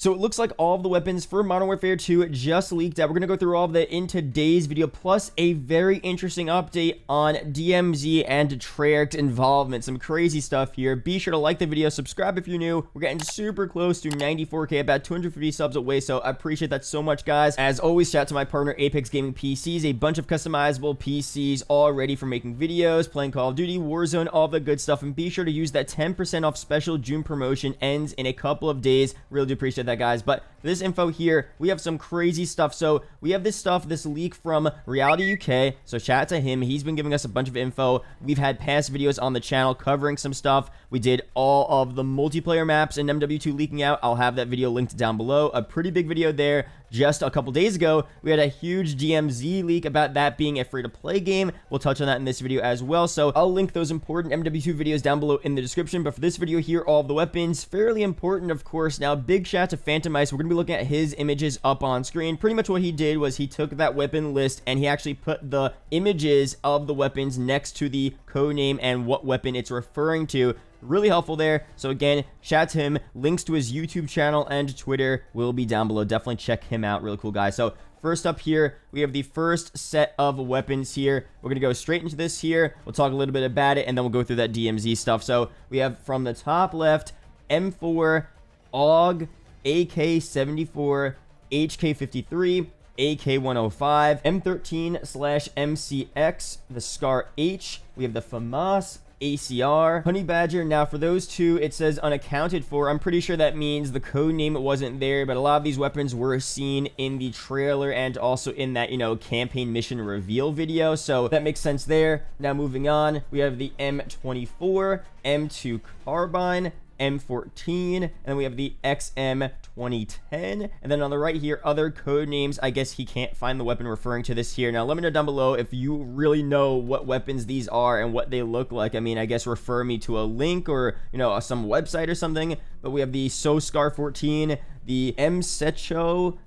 So it looks like all of the weapons for Modern Warfare 2 just leaked out. We're going to go through all of that in today's video, plus a very interesting update on DMZ and Treyarch involvement. Some crazy stuff here. Be sure to like the video, subscribe if you're new. We're getting super close to 94K, about 250 subs away, so I appreciate that so much, guys. As always, shout out to my partner Apex Gaming PCs, a bunch of customizable PCs all ready for making videos, playing Call of Duty, Warzone, all the good stuff. And be sure to use that 10% off special June promotion. Ends in a couple of days. Really do appreciate that, guys. But for this info here, we have some crazy stuff. So we have this leak from Reality UK. So shout out to him. He's been giving us a bunch of info. We've had past videos on the channel covering some stuff. We did all of the multiplayer maps in MW2 leaking out. I'll have that video linked down below. A pretty big video there. Just a couple days ago, we had a huge DMZ leak about that being a free-to-play game. We'll touch on that in this video as well. So I'll link those important MW2 videos down below in the description. But for this video here, all of the weapons, fairly important, of course. Now, big shout out to Phantom Ice. We're going to be looking at his images up on screen. Pretty much what he did was he took that weapon list and he actually put the images of the weapons next to the code name and what weapon it's referring to. Really helpful there. So again, shout out to him. Links to his YouTube channel and Twitter will be down below. Definitely check him out. Really cool guy. So first up here, we have the first set of weapons here. We're going to go straight into this here. We'll talk a little bit about it, and then we'll go through that DMZ stuff. So we have from the top left, M4, AUG, AK-74, HK-53, AK-105, M13/MCX, the Scar H. We have the FAMAS, ACR, Honey Badger. Now for those two, it says unaccounted for. I'm pretty sure that means the code name wasn't there, but a lot of these weapons were seen in the trailer and also in that, campaign mission reveal video, so that makes sense there. Now moving on, we have the M24, M2 Carbine, M14, and then we have the XM2010, and then on the right here, other code names. I guess he can't find the weapon referring to this here. Now let me know down below if you really know what weapons these are and what they look like. I mean, I guess refer me to a link or some website or something. But we have the SOSCAR 14, the MSECHO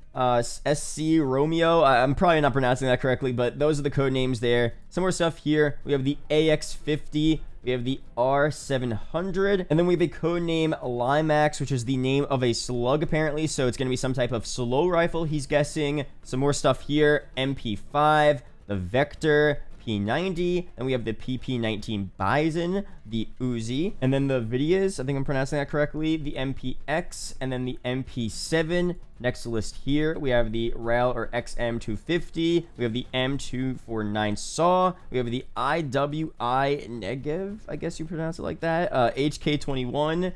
SC Romeo. I'm probably not pronouncing that correctly, but those are the code names there. Some more stuff here. We have the AX50. We have the R700, and then we have a code name Limax, which is the name of a slug apparently, so it's going to be some type of slow rifle, he's guessing. Some more stuff here, MP5, the Vector, P90, and we have the PP19 Bison, the Uzi, and then the Vidias, I think I'm pronouncing that correctly, the MPX, and then the MP7. Next list here, we have the RAL or XM250, we have the M249 SAW, we have the IWI Negev, I guess you pronounce it like that, HK21,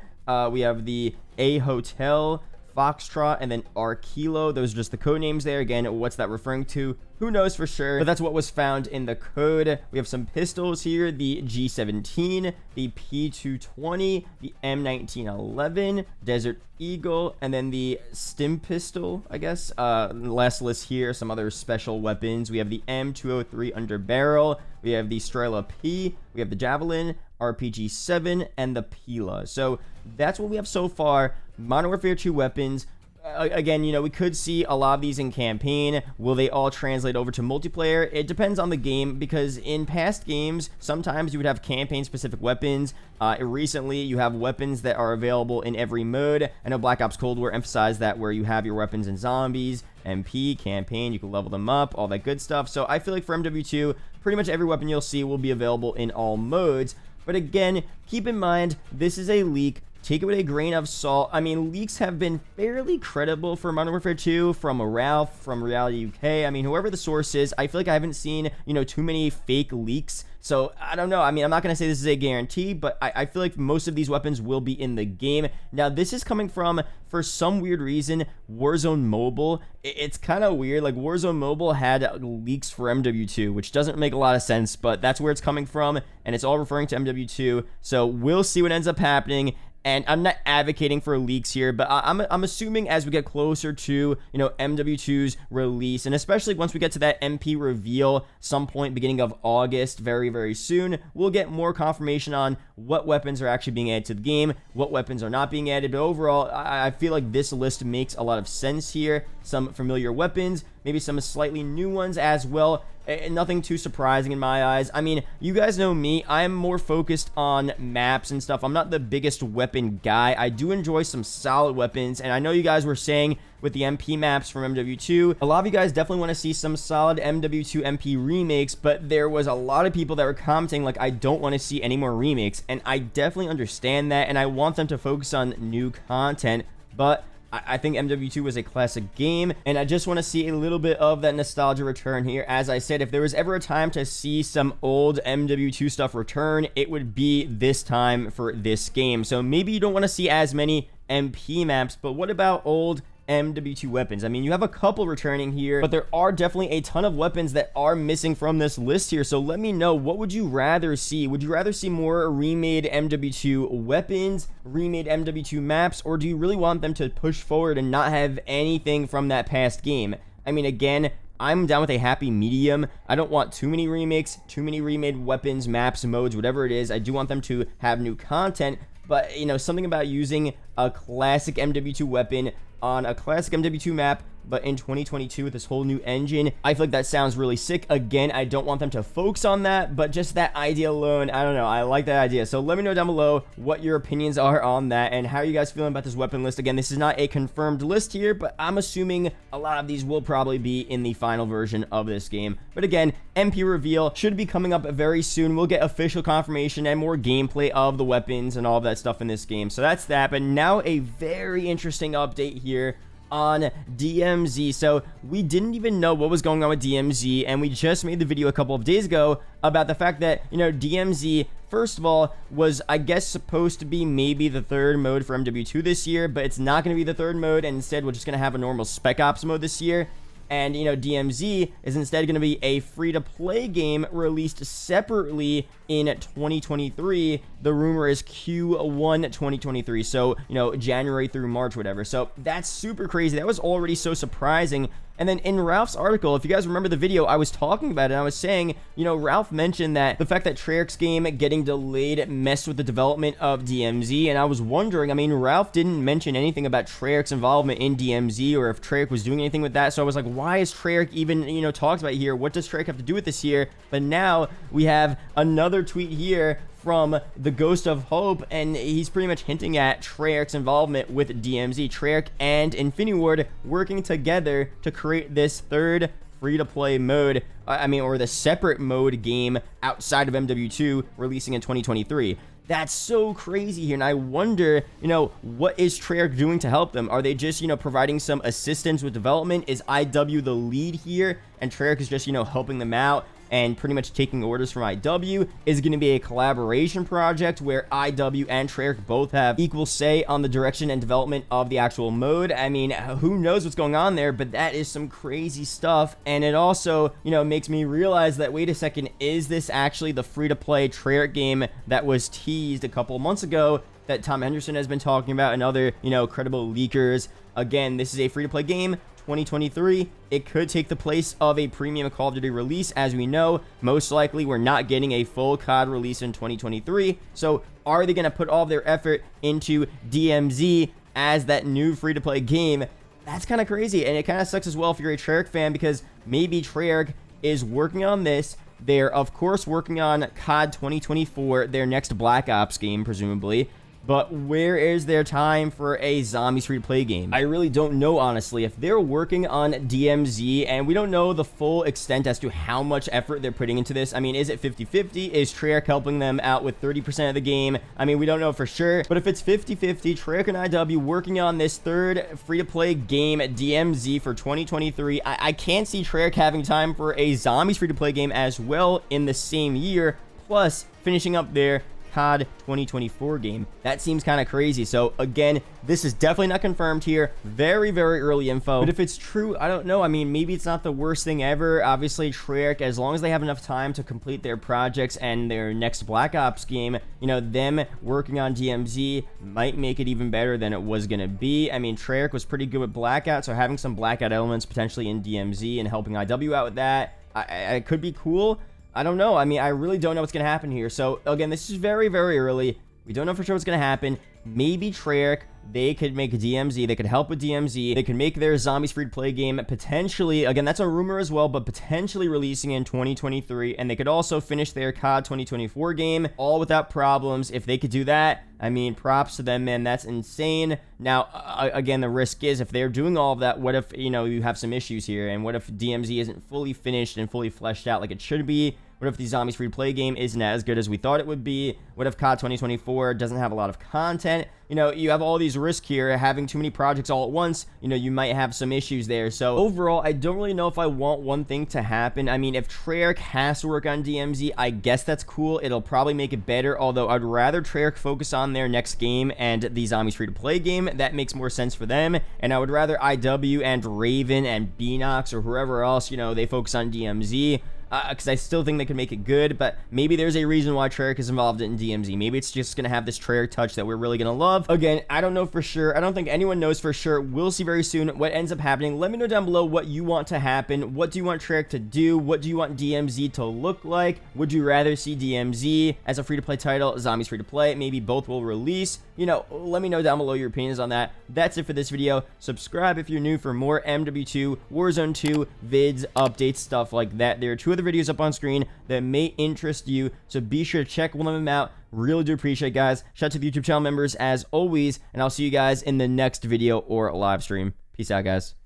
we have the A Hotel, Foxtrot, and then R Kilo. Those are just the code names there. Again, what's that referring to? Who knows for sure, but that's what was found in the code. We have some pistols here, the G17, the P220, the M1911, Desert Eagle, and then the Stim pistol, I guess. Last list here, some other special weapons. We have the M203 Underbarrel, we have the Strela P, we have the Javelin, RPG-7, and the Pila. So that's what we have so far. Modern Warfare 2 weapons. Again, we could see a lot of these in campaign. Will they all translate over to multiplayer? It depends on the game, because in past games, sometimes you would have campaign-specific weapons. Recently, you have weapons that are available in every mode. I know Black Ops Cold War emphasized that, where you have your weapons in zombies, MP, campaign, you can level them up, all that good stuff. So I feel like for MW2, pretty much every weapon you'll see will be available in all modes. But again, keep in mind, this is a leak. Take it with a grain of salt. I mean, leaks have been fairly credible for Modern Warfare 2 from Ralph, from Reality UK. I mean, whoever the source is, I feel like I haven't seen, too many fake leaks. So, I don't know. I mean, I'm not going to say this is a guarantee, but I feel like most of these weapons will be in the game. Now, this is coming from, for some weird reason, Warzone Mobile. It's kind of weird. Like, Warzone Mobile had leaks for MW2, which doesn't make a lot of sense, but that's where it's coming from, and it's all referring to MW2. So, we'll see what ends up happening. And I'm not advocating for leaks here, but I'm assuming as we get closer to, MW2's release, and especially once we get to that MP reveal some point beginning of August, very, very soon, we'll get more confirmation on what weapons are actually being added to the game, what weapons are not being added. But overall, I feel like this list makes a lot of sense here. Some familiar weapons, maybe some slightly new ones as well. Nothing too surprising in my eyes. I mean, you guys know me. I'm more focused on maps and stuff. I'm not the biggest weapon guy. I do enjoy some solid weapons, and I know you guys were saying with the MP maps from MW2, a lot of you guys definitely want to see some solid MW2 MP remakes, but there was a lot of people that were commenting like, I don't want to see any more remakes, and I definitely understand that, and I want them to focus on new content, but I think MW2 was a classic game, and I just want to see a little bit of that nostalgia return here. As I said, if there was ever a time to see some old MW2 stuff return, it would be this time for this game. So maybe you don't want to see as many MP maps, but what about old MW2 weapons? I mean, you have a couple returning here, but there are definitely a ton of weapons that are missing from this list here. So let me know, what would you rather see? Would you rather see more remade MW2 weapons, remade MW2 maps, or do you really want them to push forward and not have anything from that past game? I mean, again, I'm down with a happy medium. I don't want too many remakes, too many remade weapons, maps, modes, whatever it is. I do want them to have new content, but, you know, something about using a classic MW2 weapon on a classic MW2 map, but in 2022 with this whole new engine, I feel like that sounds really sick. Again, I don't want them to focus on that, but just that idea alone, I don't know, I like that idea. So let me know down below what your opinions are on that and how are you guys feeling about this weapon list. Again, this is not a confirmed list here, but I'm assuming a lot of these will probably be in the final version of this game. But again, MP reveal should be coming up very soon. We'll get official confirmation and more gameplay of the weapons and all of that stuff in this game. So that's that. But now a very interesting update here on DMZ. So we didn't even know what was going on with DMZ, and we just made the video a couple of days ago about the fact that, you know, DMZ, first of all, was, I guess, supposed to be maybe the third mode for MW2 this year, but it's not going to be the third mode, and instead we're just going to have a normal Spec Ops mode this year. And, you know, DMZ is instead going to be a free-to-play game released separately in 2023. The rumor is Q1 2023, so, you know, January through March, whatever. So that's super crazy. That was already so surprising. And then in Ralph's article, if you guys remember the video, I was talking about it, and I was saying, you know, Ralph mentioned that the fact that Treyarch's game getting delayed messed with the development of DMZ, and I was wondering, I mean, Ralph didn't mention anything about Treyarch's involvement in DMZ, or if Treyarch was doing anything with that, so I was like, why is Treyarch even, you know, talked about here? What does Treyarch have to do with this here? But now we have another tweet here from the Ghost of Hope, and he's pretty much hinting at Treyarch's involvement with DMZ. Treyarch and Infinity Ward working together to create this third free-to-play mode, or the separate mode game outside of MW2, releasing in 2023. That's so crazy here, and I wonder, you know, what is Treyarch doing to help them? Are they just, you know, providing some assistance with development? Is IW the lead here, and Treyarch is just, you know, helping them out and pretty much taking orders from IW? Is it going to be a collaboration project where IW and Treyarch both have equal say on the direction and development of the actual mode? I mean, who knows what's going on there, but that is some crazy stuff. And it also, you know, makes me realize that, wait a second, is this actually the free-to-play Treyarch game that was teased a couple of months ago that Tom Henderson has been talking about and other, you know, credible leakers? Again, this is a free-to-play game, 2023. It could take the place of a premium Call of Duty release. As we know, most likely we're not getting a full COD release in 2023. So are they going to put all of their effort into DMZ as that new free-to-play game? That's kind of crazy, and it kind of sucks as well if you're a Treyarch fan, because maybe Treyarch is working on this. They're, of course, working on COD 2024, their next Black Ops game, presumably. But where is their time for a zombies free-to-play game? I really don't know, honestly. If they're working on DMZ, and we don't know the full extent as to how much effort they're putting into this. I mean, is it 50-50? Is Treyarch helping them out with 30% of the game? I mean, we don't know for sure. But if it's 50-50, Treyarch and IW working on this third free-to-play game, DMZ, for 2023, I can't see Treyarch having time for a zombies free-to-play game as well in the same year, plus finishing up their COD 2024 game. That seems kind of crazy. So again, this is definitely not confirmed here. Very, very early info. But if it's true, I don't know. I mean, maybe it's not the worst thing ever. Obviously, Treyarch, as long as they have enough time to complete their projects and their next Black Ops game, you know, them working on DMZ might make it even better than it was going to be. I mean, Treyarch was pretty good with Blackout, so having some Blackout elements potentially in DMZ and helping IW out with that, it could be cool. I don't know. I mean, I really don't know what's going to happen here. So, again, this is very, very early. We don't know for sure what's going to happen. Maybe Treyarch they could make DMZ, they could help with DMZ, they could make their zombies free-to-play game potentially, again, that's a rumor as well, but potentially releasing in 2023, and they could also finish their COD 2024 game all without problems. If they could do that, I mean, props to them, man. That's insane. Now, again, the risk is if they're doing all of that, what if, you know, you have some issues here, and what if DMZ isn't fully finished and fully fleshed out like it should be? What if the Zombies free-to-play game isn't as good as we thought it would be? What if COD 2024 doesn't have a lot of content? You know, you have all these risks here. Having too many projects all at once, you know, you might have some issues there. So overall, I don't really know if I want one thing to happen. I mean, if Treyarch has to work on DMZ, I guess that's cool. It'll probably make it better, although I'd rather Treyarch focus on their next game and the Zombies free-to-play game. That makes more sense for them. And I would rather IW and Raven and Beanox or whoever else, you know, they focus on DMZ. Because I still think they can make it good, but maybe there's a reason why Treyarch is involved in DMZ. Maybe it's just going to have this Treyarch touch that we're really going to love. Again, I don't know for sure. I don't think anyone knows for sure. We'll see very soon what ends up happening. Let me know down below what you want to happen. What do you want Treyarch to do? What do you want DMZ to look like? Would you rather see DMZ as a free-to-play title, Zombies free-to-play? Maybe both will release. You know, let me know down below your opinions on that. That's it for this video. Subscribe if you're new for more MW2, Warzone 2 vids, updates, stuff like that. There are 2 other videos up on screen that may interest you, so be sure to check one of them out. Really do appreciate it, guys. Shout out to the YouTube channel members as always, and I'll see you guys in the next video or live stream. Peace out, guys.